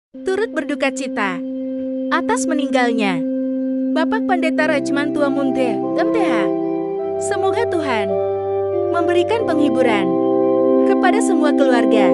turut berduka cita atas meninggalnya Bapak Pendeta Rajman Tua Munte, MTH. Semoga Tuhan memberikan penghiburan kepada semua keluarga.